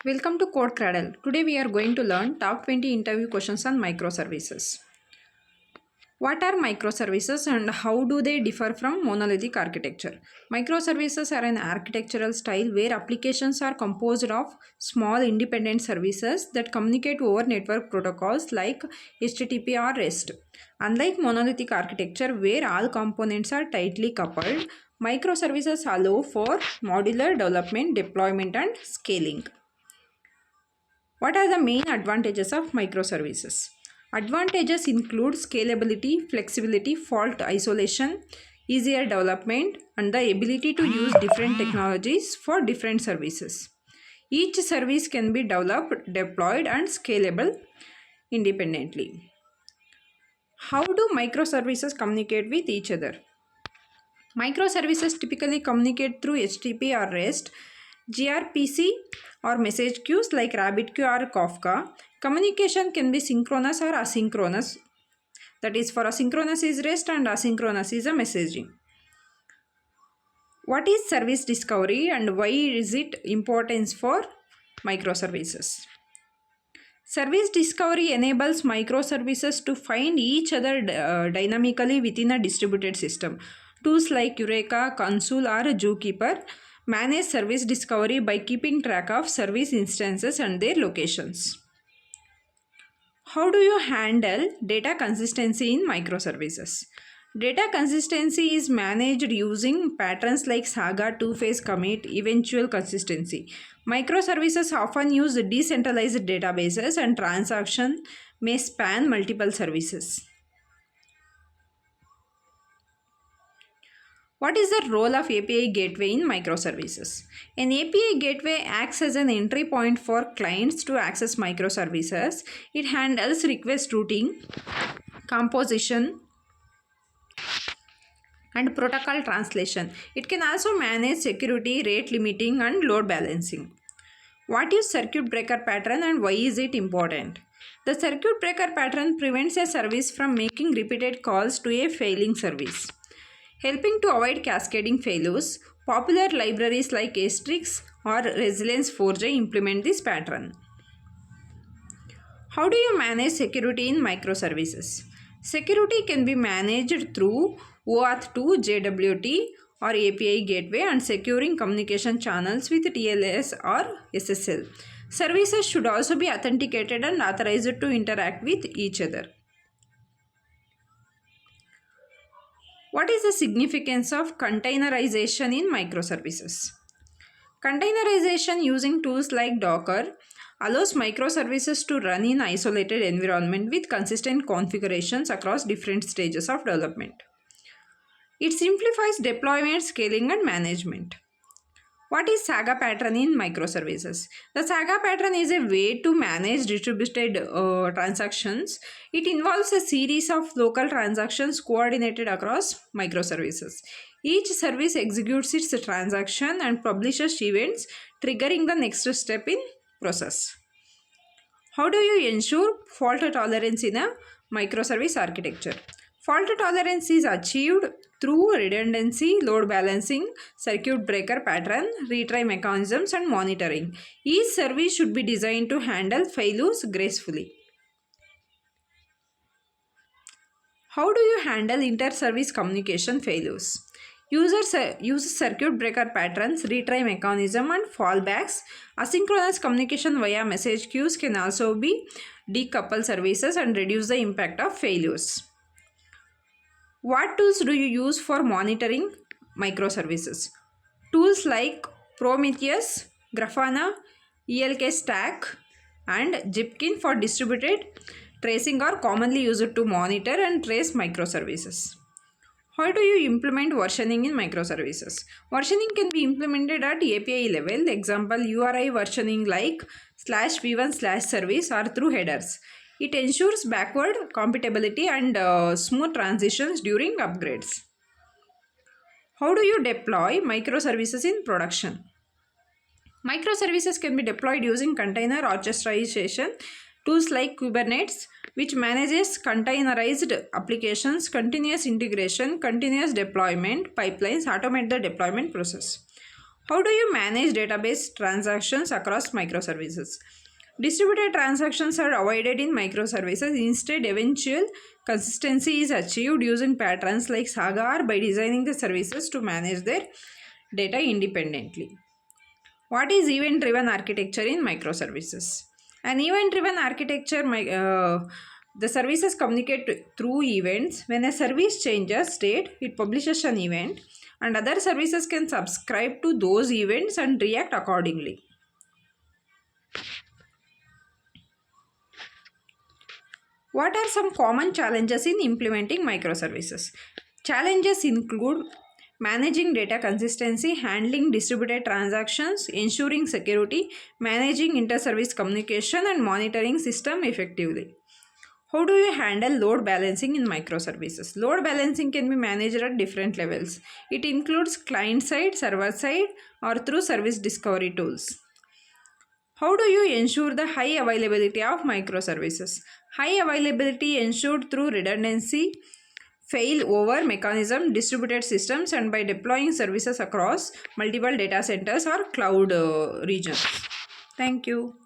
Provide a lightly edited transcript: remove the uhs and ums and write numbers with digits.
Welcome to CodeCradle. Today we are going to learn top 20 interview questions on microservices. What are microservices and how do they differ from monolithic architecture? Microservices are an architectural style where applications are composed of small independent services that communicate over network protocols like HTTP or REST. Unlike monolithic architecture where all components are tightly coupled, microservices allow for modular development, deployment and scaling. What are the main advantages of microservices? Advantages include scalability, flexibility, fault isolation, easier development, and the ability to use different technologies for different services. Each service can be developed, deployed, and scalable independently. How do microservices communicate with each other? Microservices typically communicate through HTTP or REST, gRPC or message queues like RabbitQueue or Kafka. Communication can be synchronous or asynchronous. That is, for asynchronous is REST and asynchronous is a messaging. What is service discovery and why is it important for microservices? Service discovery enables microservices to find each other dynamically within a distributed system. Tools like Eureka, Consul, or Zookeeper manage service discovery by keeping track of service instances and their locations. How do you handle data consistency in microservices? Data consistency is managed using patterns like Saga, two-phase commit, eventual consistency. Microservices often use decentralized databases and transactions may span multiple services. What is the role of API gateway in microservices? An API gateway acts as an entry point for clients to access microservices. It handles request routing, composition, and protocol translation. It can also manage security, rate limiting, and load balancing. What is circuit breaker pattern and why is it important? The circuit breaker pattern prevents a service from making repeated calls to a failing service. Helping to avoid cascading failures, popular libraries like Asterix or Resilience 4J implement this pattern. How do you manage security in microservices? Security can be managed through OAuth 2, JWT or API gateway and securing communication channels with TLS or SSL. Services should also be authenticated and authorized to interact with each other. What is the significance of containerization in microservices? Containerization using tools like Docker allows microservices to run in isolated environment with consistent configurations across different stages of development. It simplifies deployment, scaling, and management. What is Saga pattern in microservices? The Saga pattern is a way to manage distributed transactions. It involves a series of local transactions coordinated across microservices. Each service executes its transaction and publishes events, triggering the next step in process. How do you ensure fault tolerance in a microservice architecture? Fault tolerance is achieved through redundancy, load balancing, circuit breaker pattern, retry mechanisms, and monitoring. Each service should be designed to handle failures gracefully. How do you handle inter-service communication failures? Users use circuit breaker patterns, retry mechanism, and fallbacks. Asynchronous communication via message queues can also be decouple services and reduce the impact of failures. What tools do you use for monitoring microservices? Tools like Prometheus, Grafana, ELK Stack, and Zipkin for distributed tracing are commonly used to monitor and trace microservices. How do you implement versioning in microservices? Versioning can be implemented at API level. Example, URI versioning like /v1/service or through headers. It ensures backward compatibility and smooth transitions during upgrades. How do you deploy microservices in production? Microservices can be deployed using container orchestration tools like Kubernetes, which manages containerized applications, continuous integration, continuous deployment, pipelines, automate the deployment process. How do you manage database transactions across microservices? Distributed transactions are avoided in microservices. Instead, eventual consistency is achieved using patterns like Saga or by designing the services to manage their data independently. What is event-driven architecture in microservices? An event-driven architecture, the services communicate through events. When a service changes state, it publishes an event, and other services can subscribe to those events and react accordingly. What are some common challenges in implementing microservices? Challenges include managing data consistency, handling distributed transactions, ensuring security, managing inter-service communication, and monitoring system effectively. How do you handle load balancing in microservices? Load balancing can be managed at different levels. It includes client-side, server-side, or through service discovery tools. How do you ensure the high availability of microservices? High availability ensured through redundancy, fail-over mechanism, distributed systems, and by deploying services across multiple data centers or cloud regions. Thank you.